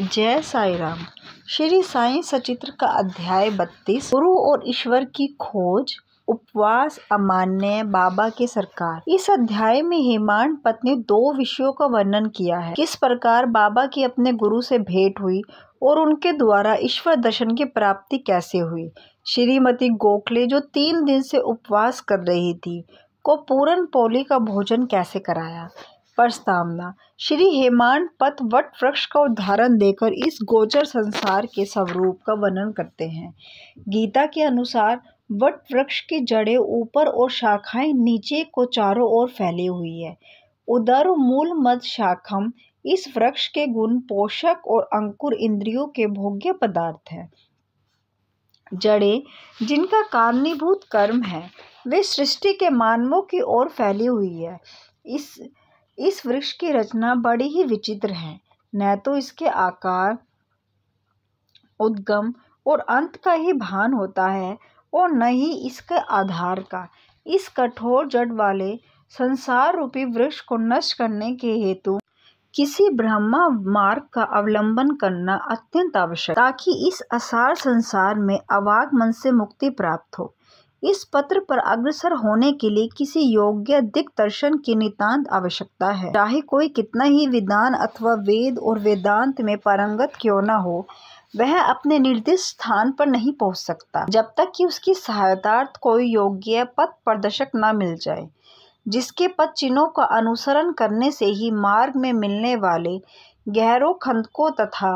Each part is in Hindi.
जय साई राम। श्री साई सचित्र का अध्याय 32 गुरु और ईश्वर की खोज, उपवास, अमान्य, बाबा के सरकार। इस अध्याय में हेमाडपंत ने 2 विषयों का वर्णन किया है। किस प्रकार बाबा की अपने गुरु से भेंट हुई और उनके द्वारा ईश्वर दर्शन की प्राप्ति कैसे हुई। श्रीमती गोखले जो 3 दिन से उपवास कर रही थी को पूरन पोली का भोजन कैसे कराया। प्रस्तावना। श्री हेमाडपंत वट वृक्ष का उदाहरण देकर इस गोचर संसार के स्वरूप का वर्णन करते हैं। गीता के अनुसार वट वृक्ष की जड़ें ऊपर और शाखाएं नीचे को चारों ओर फैली हुई है। उदर मूल मध्य शाखम। इस वृक्ष के गुण पोषक और अंकुर इंद्रियों के भोग्य पदार्थ है। जड़ें जिनका कारणीभूत कर्म है वे सृष्टि के मानवों की ओर फैली हुई है। इस वृक्ष की रचना बड़ी ही विचित्र है। न तो इसके आकार, उद्गम और अंत का ही भान होता है और न ही इसके आधार का। इस कठोर जड़ वाले संसार रूपी वृक्ष को नष्ट करने के हेतु किसी ब्रह्मा मार्ग का अवलंबन करना अत्यंत आवश्यक, ताकि इस असार संसार में अवागमन से मुक्ति प्राप्त हो। इस पत्र पर अग्रसर होने के लिए किसी योग्य दिक्दर्शन की नितांत आवश्यकता है। चाहे कोई कितना ही विद्वान अथवा वेद और वेदांत में पारंगत क्यों न हो, वह अपने निर्दिष्ट स्थान पर नहीं पहुंच सकता जब तक कि उसकी सहायतार्थ कोई योग्य पथ प्रदर्शक न मिल जाए, जिसके पथ चिन्हों का अनुसरण करने से ही मार्ग में मिलने वाले गहरों खंदकों तथा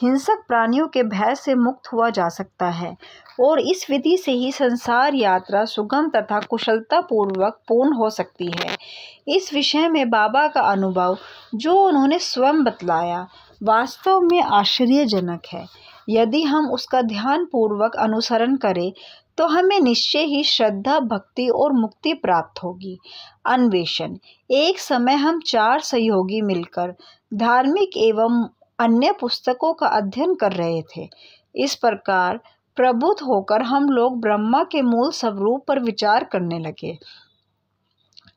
हिंसक प्राणियों के भय से मुक्त हुआ जा सकता है। और इस विधि से ही संसार यात्रा सुगम तथा कुशलता पूर्वक पूर्ण हो सकती है। इस विषय में बाबा का अनुभव जो उन्होंने स्वयं बतलाया वास्तव में आश्चर्यजनक है। यदि हम उसका ध्यान पूर्वक अनुसरण करें तो हमें निश्चय ही श्रद्धा, भक्ति और मुक्ति प्राप्त होगी। अन्वेषण। एक समय हम 4 सहयोगी मिलकर धार्मिक एवं अन्य पुस्तकों का अध्ययन कर रहे थे। इस प्रकार प्रबुद्ध होकर हम लोग ब्रह्मा के मूल स्वरूप पर विचार करने लगे।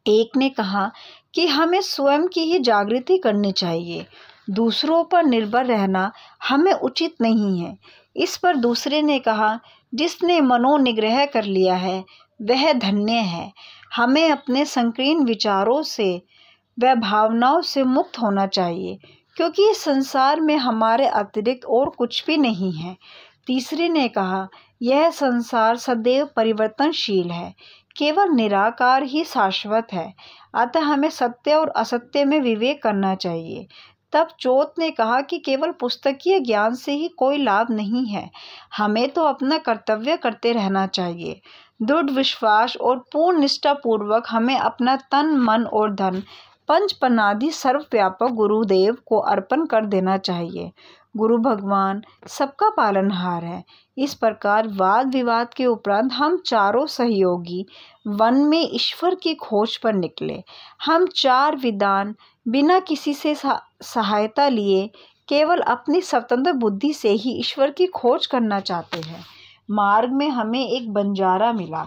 एक ने कहा कि हमें स्वयं की ही जागृति करनी चाहिए, दूसरों पर निर्भर रहना हमें उचित नहीं है। इस पर दूसरे ने कहा, जिसने मनोनिग्रह कर लिया है वह धन्य है। हमें अपने संकीर्ण विचारों से व भावनाओं से मुक्त होना चाहिए, क्योंकि इस संसार में हमारे अतिरिक्त और कुछ भी नहीं है। तीसरे ने कहा, यह संसार सदैव परिवर्तनशील है, केवल निराकार ही शाश्वत है, अतः हमें सत्य और असत्य में विवेक करना चाहिए। तब चौथ ने कहा कि केवल पुस्तकीय ज्ञान से ही कोई लाभ नहीं है, हमें तो अपना कर्तव्य करते रहना चाहिए। दृढ़ विश्वास और पूर्ण निष्ठा पूर्वक हमें अपना तन, मन और धन पंचपनादि सर्वव्यापक गुरुदेव को अर्पण कर देना चाहिए। गुरु भगवान सबका पालनहार है। इस प्रकार वाद विवाद के उपरांत हम चारों सहयोगी वन में ईश्वर की खोज पर निकले। हम 4 विद्वान बिना किसी से सहायता लिए केवल अपनी स्वतंत्र बुद्धि से ही ईश्वर की खोज करना चाहते हैं। मार्ग में हमें एक बंजारा मिला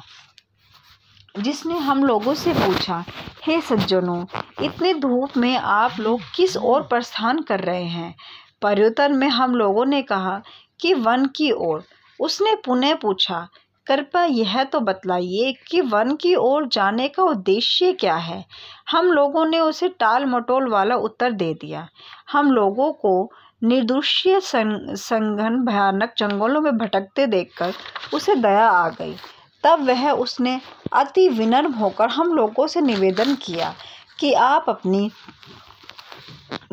जिसने हम लोगों से पूछा, हे सज्जनों, इतनी धूप में आप लोग किस ओर प्रस्थान कर रहे हैं। प्रत्युत्तर में हम लोगों ने कहा कि वन की ओर। उसने पुनः पूछा, कृपया यह तो बतलाइए कि वन की ओर जाने का उद्देश्य क्या है। हम लोगों ने उसे टाल मटोल वाला उत्तर दे दिया। हम लोगों को निर्दोष्य संघन भयानक जंगलों में भटकते देखकर उसे दया आ गई। तब उसने अति विनम्र होकर हम लोगों से निवेदन किया कि आप अपनी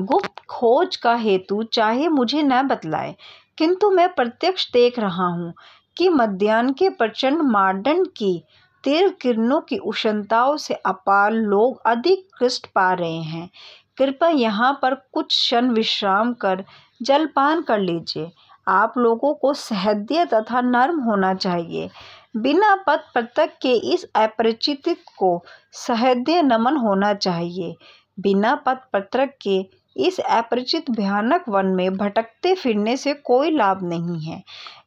गुप्त खोज का हेतु चाहे मुझे न बतलाए, किंतु मैं प्रत्यक्ष देख रहा हूँ कि मध्याह्न के प्रचंड मार्दंड की तीव्र किरणों की उष्णताओं से अपार लोग अधिक कष्ट पा रहे हैं। कृपया यहाँ पर कुछ क्षण विश्राम कर जलपान कर लीजिए। आप लोगों को सहृदय तथा नर्म होना चाहिए। बिना पथ पृथक के इस अपरिचित को सहृदय नमन होना चाहिए। बिना पथ पत्रक के इस अपरिचित भयानक वन में भटकते फिरने से कोई लाभ नहीं है।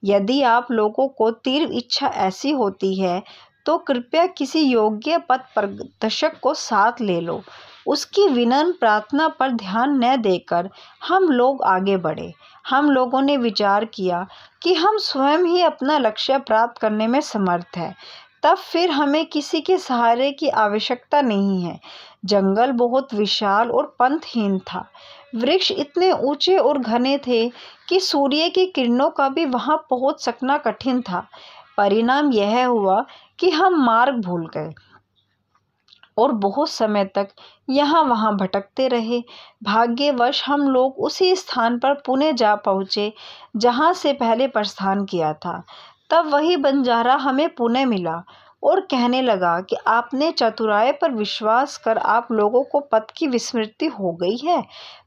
यदि आप लोगों को तीव्र इच्छा ऐसी होती है तो कृपया किसी योग्य पथ प्रदर्शक को साथ ले लो। उसकी विनम्र प्रार्थना पर ध्यान न देकर हम लोग आगे बढ़े। हम लोगों ने विचार किया कि हम स्वयं ही अपना लक्ष्य प्राप्त करने में समर्थ हैं। तब फिर हमें किसी के सहारे की आवश्यकता नहीं है। जंगल बहुत विशाल और पंथहीन था। वृक्ष इतने ऊंचे और घने थे कि सूर्य की किरणों का भी वहां पहुंच सकना कठिन था। परिणाम यह हुआ कि हम मार्ग भूल गए और बहुत समय तक यहाँ वहाँ भटकते रहे। भाग्यवश हम लोग उसी स्थान पर पुणे जा पहुँचे जहाँ से पहले प्रस्थान किया था। तब वही बंजारा हमें पुणे मिला और कहने लगा कि आपने चतुराई पर विश्वास कर आप लोगों को पथ की विस्मृति हो गई है।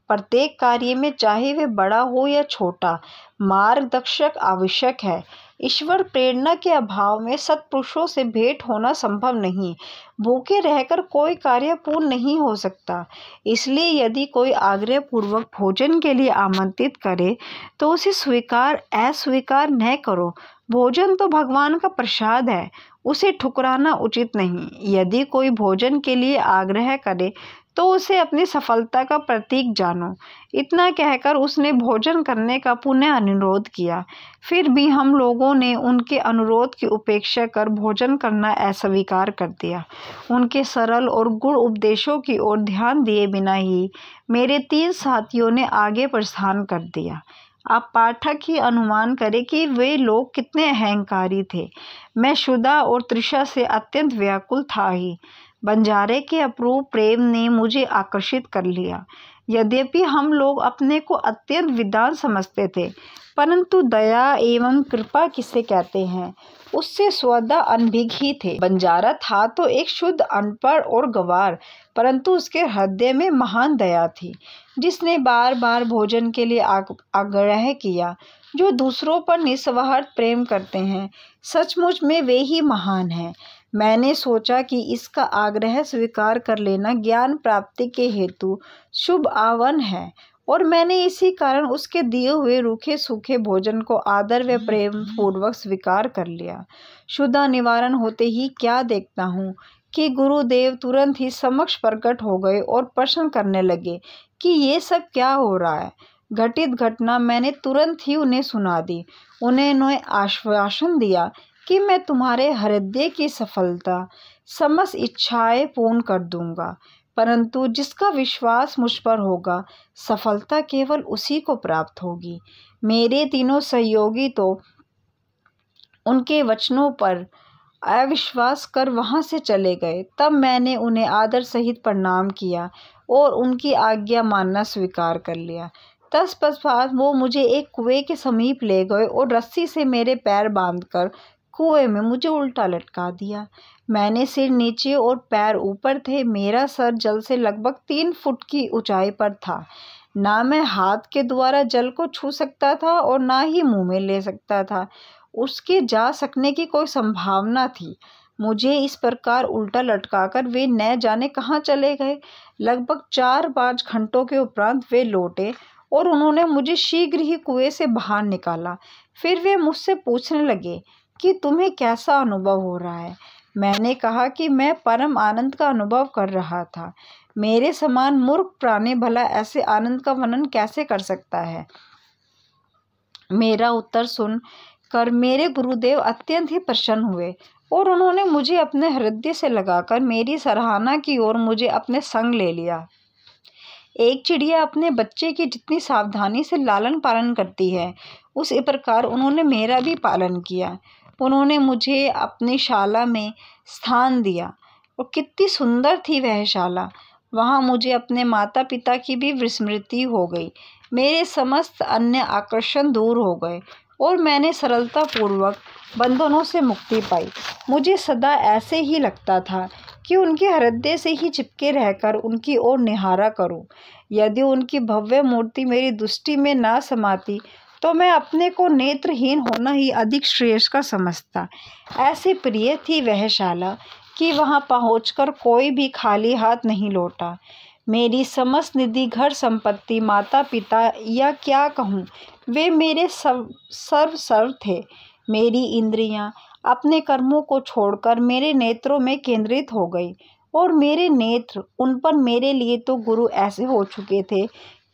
प्रत्येक कार्य में, चाहे वे बड़ा हो या छोटा, मार्गदर्शक आवश्यक है। ईश्वर प्रेरणा के अभाव में सत्पुरुषों से भेंट होना संभव नहीं। भूखे रहकर कोई कार्य पूर्ण नहीं हो सकता। इसलिए यदि कोई आग्रह पूर्वक भोजन के लिए आमंत्रित करे तो उसे स्वीकार अस्वीकार न करो। भोजन तो भगवान का प्रसाद है, उसे ठुकराना उचित नहीं। यदि कोई भोजन के लिए आग्रह करे तो उसे अपनी सफलता का प्रतीक जानो। इतना कहकर उसने भोजन करने का पुनः अनुरोध किया। फिर भी हम लोगों ने उनके अनुरोध की उपेक्षा कर भोजन करना अस्वीकार कर दिया। उनके सरल और गुण उपदेशों की ओर ध्यान दिए बिना ही मेरे 3 साथियों ने आगे प्रस्थान कर दिया। आप पाठक ही अनुमान करें कि वे लोग कितने अहंकारी थे। मैं क्षुधा और तृषा से अत्यंत व्याकुल था ही। बंजारे के अपूर्व प्रेम ने मुझे आकर्षित कर लिया। यद्यपि हम लोग अपने को अत्यंत विद्वान समझते थे, परंतु दया एवं कृपा किसे कहते हैं, उससे स्वतः अनभिज्ञ ही थे। बंजारा था तो एक शुद्ध अनपढ़ और गंवार, परंतु उसके हृदय में महान दया थी, जिसने बार बार भोजन के लिए आग्रह किया। जो दूसरों पर निस्वार्थ प्रेम करते हैं, सचमुच में वे ही महान हैं। मैंने सोचा कि इसका आग्रह स्वीकार कर लेना ज्ञान प्राप्ति के हेतु शुभ आह्वान है, और मैंने इसी कारण उसके दिए हुए रूखे सूखे भोजन को आदर व प्रेम पूर्वक स्वीकार कर लिया। क्षुधा निवारण होते ही क्या देखता हूँ कि गुरुदेव तुरंत ही समक्ष प्रकट हो गए और प्रश्न करने लगे कि ये सब क्या हो रहा है। घटित घटना मैंने तुरंत ही उन्हें सुना दी। उन्हें आश्वासन दिया कि मैं तुम्हारे हृदय की सफलता समस्त इच्छाएं पूर्ण कर दूंगा, परंतु जिसका विश्वास मुझ पर होगा, सफलता केवल उसी को प्राप्त होगी। मेरे तीनों सहयोगी तो उनके वचनों पर अविश्वास कर वहां से चले गए। तब मैंने उन्हें आदर सहित प्रणाम किया और उनकी आज्ञा मानना स्वीकार कर लिया। तत्पश्चात वो मुझे एक कुएं के समीप ले गए और रस्सी से मेरे पैर बांधकर कुएं में मुझे उल्टा लटका दिया। मैंने सिर नीचे और पैर ऊपर थे। मेरा सर जल से लगभग 3 फुट की ऊंचाई पर था। ना मैं हाथ के द्वारा जल को छू सकता था और ना ही मुंह में ले सकता था। उसके जा सकने की कोई संभावना थी। मुझे इस प्रकार उल्टा लटकाकर वे न जाने कहाँ चले गए। लगभग 4-5 घंटों के उपरांत वे लौटे और उन्होंने मुझे शीघ्र ही कुएं से बाहर निकाला। फिर वे मुझसे पूछने लगे कि तुम्हें कैसा अनुभव हो रहा है। मैंने कहा कि मैं परम आनंद का अनुभव कर रहा था। मेरे समान मूर्ख प्राणी भला ऐसे आनंद का वर्णन कैसे कर सकता है। मेरा उत्तर सुन कर मेरे गुरुदेव अत्यंत ही प्रसन्न हुए और उन्होंने मुझे अपने हृदय से लगाकर मेरी सराहना की और मुझे अपने संग ले लिया। एक चिड़िया अपने बच्चे की जितनी सावधानी से लालन पालन करती है, उसी प्रकार उन्होंने मेरा भी पालन किया। उन्होंने मुझे अपनी शाला में स्थान दिया और कितनी सुंदर थी वह शाला। वहाँ मुझे अपने माता पिता की भी विस्मृति हो गई। मेरे समस्त अन्य आकर्षण दूर हो गए और मैंने सरलता पूर्वक बंधनों से मुक्ति पाई। मुझे सदा ऐसे ही लगता था कि उनके हृदय से ही चिपके रहकर उनकी ओर निहारा करूं। यदि उनकी भव्य मूर्ति मेरी दृष्टि में ना समाती तो मैं अपने को नेत्रहीन होना ही अधिक श्रेष्ठ का समझता। ऐसी प्रिय थी वह शाला कि वहां पहुंचकर कोई भी खाली हाथ नहीं लौटा। मेरी समस्त निधि, घर संपत्ति, माता पिता या क्या कहूँ, वे मेरे सर्व थे। मेरी इंद्रियां अपने कर्मों को छोड़कर मेरे नेत्रों में केंद्रित हो गई और मेरे नेत्र उन पर मेरे लिए तो गुरु ऐसे हो चुके थे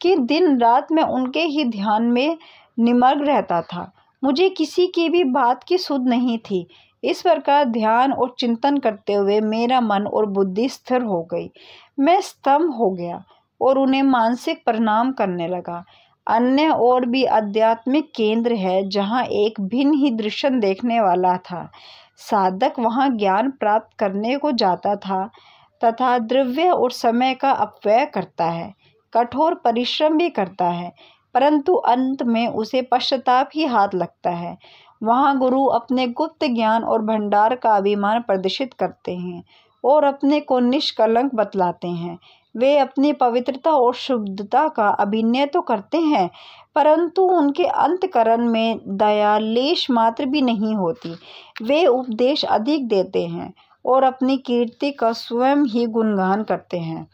कि दिन रात मैं उनके ही ध्यान में निमग्न रहता था। मुझे किसी की भी बात की सुध नहीं थी। इस प्रकार ध्यान और चिंतन करते हुए मेरा मन और बुद्धि स्थिर हो गई। मैं स्तंभ हो गया और उन्हें मानसिक प्रणाम करने लगा। अन्य और भी आध्यात्मिक केंद्र है जहाँ एक भिन्न ही दृश्य देखने वाला था। साधक वहाँ ज्ञान प्राप्त करने को जाता था तथा द्रव्य और समय का अपव्यय करता है, कठोर परिश्रम भी करता है, परंतु अंत में उसे पश्चाताप ही हाथ लगता है। वहाँ गुरु अपने गुप्त ज्ञान और भंडार का अभिमान प्रदर्शित करते हैं और अपने को निष्कलंक बतलाते हैं। वे अपनी पवित्रता और शुद्धता का अभिनय तो करते हैं, परंतु उनके अंतःकरण में दया लेश मात्र भी नहीं होती। वे उपदेश अधिक देते हैं और अपनी कीर्ति का स्वयं ही गुणगान करते हैं,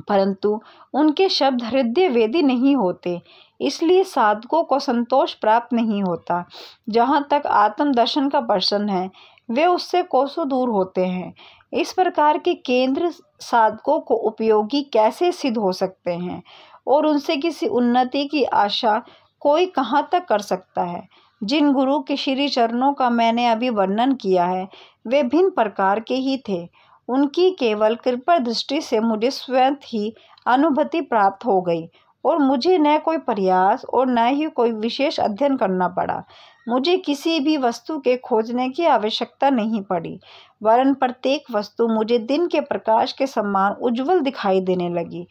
परंतु उनके शब्द हृदय वेदी नहीं होते। इसलिए साधकों को संतोष प्राप्त नहीं होता। जहाँ तक आत्म दर्शन का प्रश्न है, वे उससे कोसों दूर होते हैं। इस प्रकार के केंद्र साधकों को उपयोगी कैसे सिद्ध हो सकते हैं और उनसे किसी उन्नति की आशा कोई कहाँ तक कर सकता है। जिन गुरु के श्री चरणों का मैंने अभी वर्णन किया है, वे भिन्न प्रकार के ही थे। उनकी केवल कृपा दृष्टि से मुझे स्वयं ही अनुभूति प्राप्त हो गई और मुझे न कोई प्रयास और न ही कोई विशेष अध्ययन करना पड़ा। मुझे किसी भी वस्तु के खोजने की आवश्यकता नहीं पड़ी, वरन प्रत्येक वस्तु मुझे दिन के प्रकाश के समान उज्जवल दिखाई देने लगी।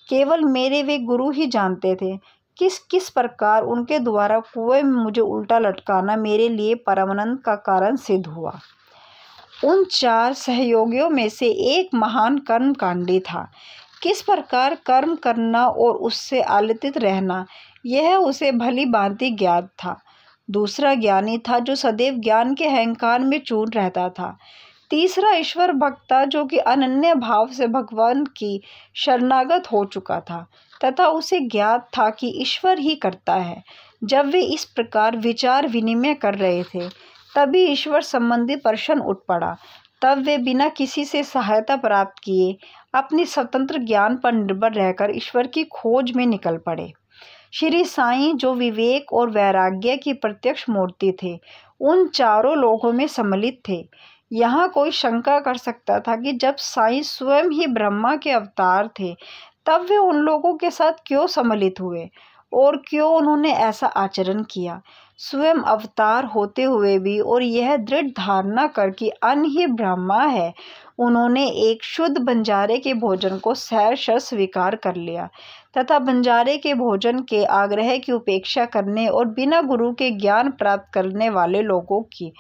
केवल मेरे वे गुरु ही जानते थे किस किस प्रकार उनके द्वारा कुएं में मुझे उल्टा लटकाना मेरे लिए परमानंद का कारण सिद्ध हुआ। उन 4 सहयोगियों में से एक महान कर्मकांडी था। किस प्रकार कर्म करना और उससे आलितित रहना, यह उसे भली भांति ज्ञात था। दूसरा ज्ञानी था जो सदैव ज्ञान के अहंकार में चूर रहता था। तीसरा ईश्वर भक्त था जो कि अनन्य भाव से भगवान की शरणागत हो चुका था तथा उसे ज्ञात था कि ईश्वर ही करता है। जब वे इस प्रकार विचार विनिमय कर रहे थे, तभी ईश्वर संबंधी प्रश्न उठ पड़ा। तब वे बिना किसी से सहायता प्राप्त किए अपनी स्वतंत्र ज्ञान पर निर्भर रहकर ईश्वर की खोज में निकल पड़े। श्री साईं जो विवेक और वैराग्य की प्रत्यक्ष मूर्ति थे, उन चारों लोगों में सम्मिलित थे। यहाँ कोई शंका कर सकता था कि जब साईं स्वयं ही ब्रह्मा के अवतार थे, तब वे उन लोगों के साथ क्यों सम्मिलित हुए और क्यों उन्होंने ऐसा आचरण किया। स्वयं अवतार होते हुए भी और यह दृढ़ धारणा कर कि अन्न ही ब्रह्मा है, उन्होंने एक शुद्ध बंजारे के भोजन को सहर्ष स्वीकार कर लिया तथा बंजारे के भोजन के आग्रह की उपेक्षा करने और बिना गुरु के ज्ञान प्राप्त करने वाले लोगों की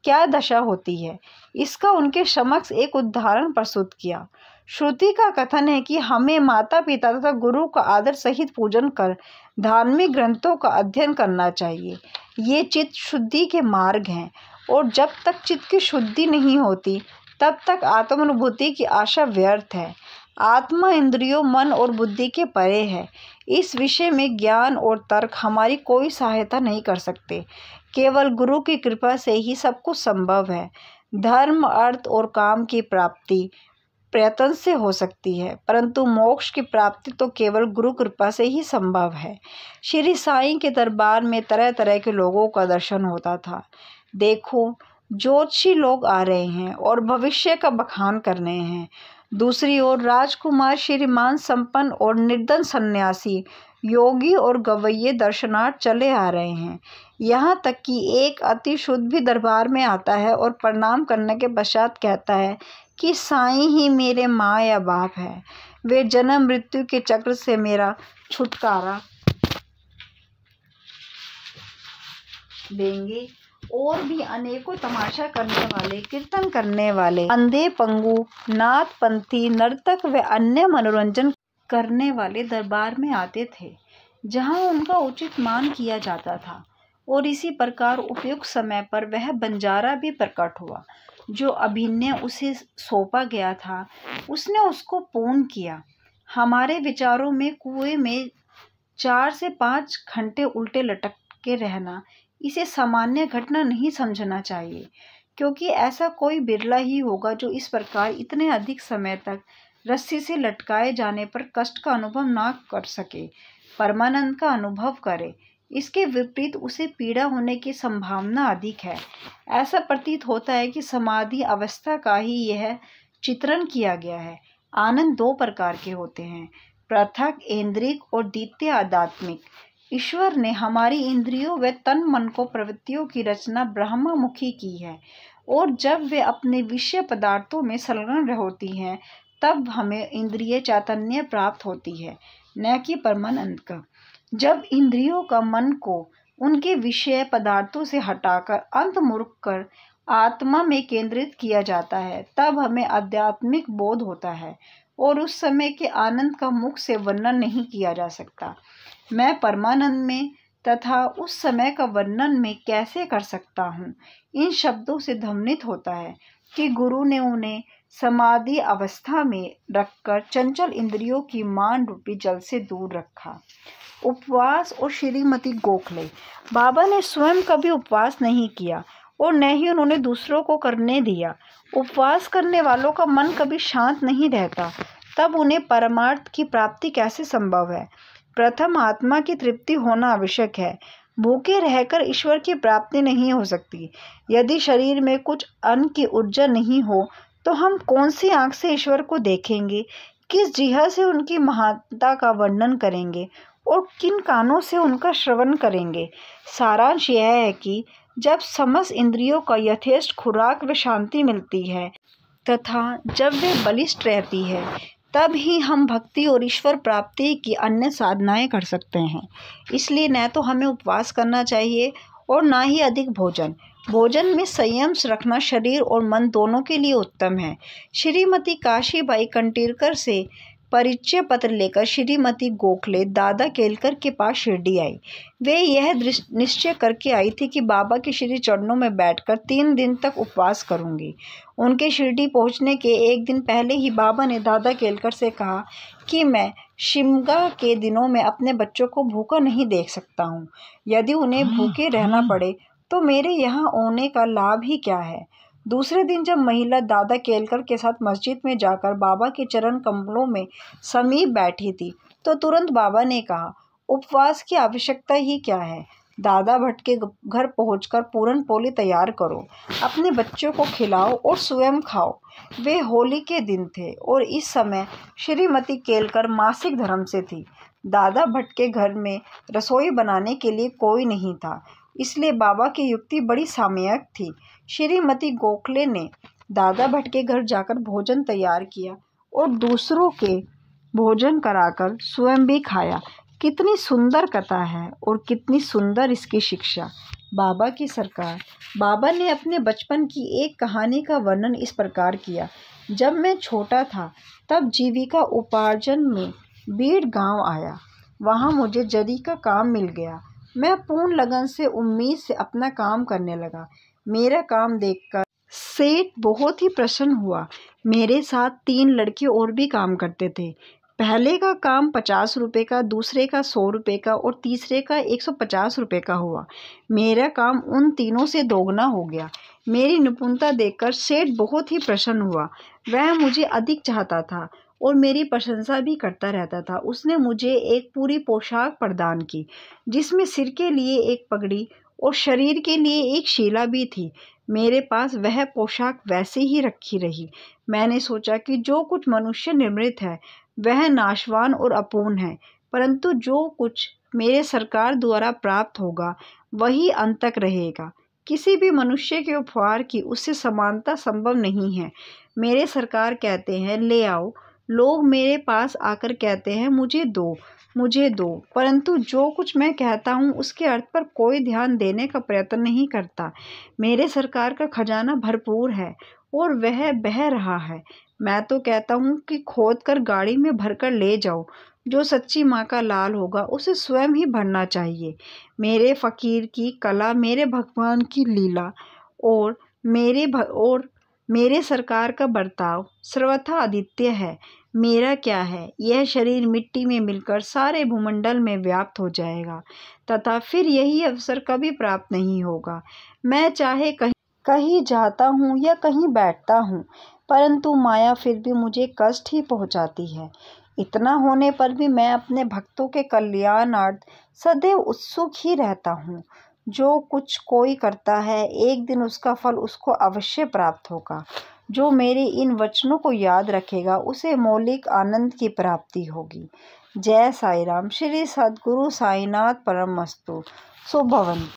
क्या दशा होती है, इसका उनके समक्ष एक उदाहरण प्रस्तुत किया। श्रुति का कथन है कि हमें माता पिता तथा गुरु का आदर सहित पूजन कर धार्मिक ग्रंथों का अध्ययन करना चाहिए। ये चित्त शुद्धि के मार्ग हैं और जब तक चित्त की शुद्धि नहीं होती, तब तक आत्मानुभूति की आशा व्यर्थ है। आत्मा इंद्रियों, मन और बुद्धि के परे है। इस विषय में ज्ञान और तर्क हमारी कोई सहायता नहीं कर सकते। केवल गुरु की कृपा से ही सब कुछ संभव है। धर्म, अर्थ और काम की प्राप्ति प्रयत्न से हो सकती है, परंतु मोक्ष की प्राप्ति तो केवल गुरु कृपा से ही संभव है। श्री साईं के दरबार में तरह तरह के लोगों का दर्शन होता था। देखो, ज्योतिषी लोग आ रहे हैं और भविष्य का बखान कर रहे हैं। दूसरी ओर राजकुमार, श्रीमान, संपन्न और निर्धन सन्यासी, योगी और गवैये दर्शनार्थ चले आ रहे हैं। यहाँ तक कि एक अति शुद्ध भी दरबार में आता है और प्रणाम करने के पश्चात कहता है कि साईं ही मेरे माँ या बाप है। वे जन्म मृत्यु के चक्र से मेरा छुटकारा देंगे। और भी अनेकों तमाशा करने वाले, कीर्तन करने वाले, अंधे, पंगु, नाथपंथी, नर्तक व अन्य मनोरंजन करने वाले दरबार में आते थे, जहां उनका उचित मान किया जाता था। और इसी प्रकार उपयुक्त समय पर वह बंजारा भी प्रकट हुआ। जो अभिनय उसे सौंपा गया था, उसने उसको पूर्ण किया। हमारे विचारों में कुएं में 4 से 5 घंटे उल्टे लटक के रहना, इसे सामान्य घटना नहीं समझना चाहिए, क्योंकि ऐसा कोई बिरला ही होगा जो इस प्रकार इतने अधिक समय तक रस्सी से लटकाए जाने पर कष्ट का अनुभव ना कर सके, परमानंद का अनुभव करे। इसके विपरीत उसे पीड़ा होने की संभावना अधिक है। ऐसा प्रतीत होता है कि समाधि अवस्था का ही यह चित्रण किया गया है। आनंद दो प्रकार के होते हैं, पृथक इंद्रियक और द्वितीय आध्यात्मिक। ईश्वर ने हमारी इंद्रियों व तन मन को प्रवृत्तियों की रचना ब्रह्ममुखी की है, और जब वे अपने विषय पदार्थों में संलग्न होती हैं तब हमें इंद्रिय चैतन्य प्राप्त होती है, न कि परमानंद का। जब इंद्रियों का मन को उनके विषय पदार्थों से हटाकर अंतर्मुख कर आत्मा में केंद्रित किया जाता है तब हमें आध्यात्मिक बोध होता है, और उस समय के आनंद का मुख से वर्णन नहीं किया जा सकता। मैं परमानंद में तथा उस समय का वर्णन में कैसे कर सकता हूँ। इन शब्दों से ध्वनित होता है कि गुरु ने उन्हें समाधि अवस्था में रखकर चंचल इंद्रियों की मान रूपी जल से दूर रखा। उपवास और श्रीमती गोखले। बाबा ने स्वयं कभी उपवास नहीं किया और न ही उन्होंने दूसरों को करने दिया। उपवास करने वालों का मन कभी शांत नहीं रहता, तब उन्हें परमार्थ की प्राप्ति कैसे संभव है। प्रथम आत्मा की तृप्ति होना आवश्यक है। भूखे रहकर ईश्वर की प्राप्ति नहीं हो सकती। यदि शरीर में कुछ अन्न की ऊर्जा नहीं हो तो हम कौन सी आंख से ईश्वर को देखेंगे, किस जिह्वा से उनकी महानता का वर्णन करेंगे और किन कानों से उनका श्रवण करेंगे। सारांश यह है कि जब समस्त इंद्रियों का यथेष्ट खुराक व शांति मिलती है तथा जब वे बलिष्ठ रहती है, तब ही हम भक्ति और ईश्वर प्राप्ति की अन्य साधनाएं कर सकते हैं। इसलिए न तो हमें उपवास करना चाहिए और ना ही अधिक भोजन। भोजन में संयम रखना शरीर और मन दोनों के लिए उत्तम है। श्रीमती काशीबाई कंटीरकर से परिचय पत्र लेकर श्रीमती गोखले दादा केलकर के पास शिरडी आई। वे यह निश्चय करके आई थी कि बाबा के श्री चरणों में बैठकर 3 दिन तक उपवास करूंगी। उनके शिरडी पहुंचने के एक दिन पहले ही बाबा ने दादा केलकर से कहा कि मैं शिमगा के दिनों में अपने बच्चों को भूखा नहीं देख सकता हूँ। यदि उन्हें भूखे रहना पड़े तो मेरे यहाँ आने का लाभ ही क्या है। दूसरे दिन जब महिला दादा केलकर के साथ मस्जिद में जाकर बाबा के चरण कमलों में समीप बैठी थी तो तुरंत बाबा ने कहा, उपवास की आवश्यकता ही क्या है। दादा भट्ट के घर पहुंचकर पूरन पोली तैयार करो, अपने बच्चों को खिलाओ और स्वयं खाओ। वे होली के दिन थे और इस समय श्रीमती केलकर मासिक धर्म से थी। दादा भट्ट के घर में रसोई बनाने के लिए कोई नहीं था, इसलिए बाबा की युक्ति बड़ी सामयिक थी। श्रीमती गोखले ने दादा भट्ट के घर जाकर भोजन तैयार किया और दूसरों के भोजन कराकर स्वयं भी खाया। कितनी सुंदर कथा है और कितनी सुंदर इसकी शिक्षा। बाबा की सरकार। बाबा ने अपने बचपन की एक कहानी का वर्णन इस प्रकार किया। जब मैं छोटा था तब जीविका उपार्जन में बीड़ गांव आया। वहां मुझे जरी का काम मिल गया। मैं पूर्ण लगन से उम्मीद से अपना काम करने लगा। मेरा काम देखकर सेठ बहुत ही प्रसन्न हुआ। मेरे साथ 3 लड़के और भी काम करते थे। पहले का काम 50 रुपये का, दूसरे का 100 रुपये का और तीसरे का 150 रुपये का हुआ। मेरा काम उन तीनों से दोगुना हो गया। मेरी निपुणता देखकर सेठ बहुत ही प्रसन्न हुआ। वह मुझे अधिक चाहता था और मेरी प्रशंसा भी करता रहता था। उसने मुझे एक पूरी पोशाक प्रदान की जिसमें सिर के लिए एक पगड़ी और शरीर के लिए एक शीला भी थी। मेरे पास वह पोशाक वैसे ही रखी रही। मैंने सोचा कि जो कुछ मनुष्य निर्मित है वह नाशवान और अपूर्ण है, परंतु जो कुछ मेरे सरकार द्वारा प्राप्त होगा वही अंत तक रहेगा। किसी भी मनुष्य के उपहार की उससे समानता संभव नहीं है। मेरे सरकार कहते हैं ले आओ, लोग मेरे पास आकर कहते हैं मुझे दो, परंतु जो कुछ मैं कहता हूँ उसके अर्थ पर कोई ध्यान देने का प्रयत्न नहीं करता। मेरे सरकार का खजाना भरपूर है और वह बह रहा है। मैं तो कहता हूँ कि खोद कर गाड़ी में भरकर ले जाओ। जो सच्ची माँ का लाल होगा उसे स्वयं ही भरना चाहिए। मेरे फकीर की कला, मेरे भगवान की लीला और मेरे सरकार का बर्ताव सर्वथा अद्वितीय है। मेरा क्या है, यह शरीर मिट्टी में मिलकर सारे भूमंडल में व्याप्त हो जाएगा तथा फिर यही अवसर कभी प्राप्त नहीं होगा। मैं चाहे कहीं जाता हूँ या कहीं बैठता हूँ, परंतु माया फिर भी मुझे कष्ट ही पहुँचाती है। इतना होने पर भी मैं अपने भक्तों के कल्याणार्थ सदैव उत्सुक ही रहता हूँ। जो कुछ कोई करता है, एक दिन उसका फल उसको अवश्य प्राप्त होगा। जो मेरे इन वचनों को याद रखेगा, उसे मौलिक आनंद की प्राप्ति होगी। जय साई राम। श्री सद्गुरु साईनाथ परमस्तु। शुभ भवन्तु।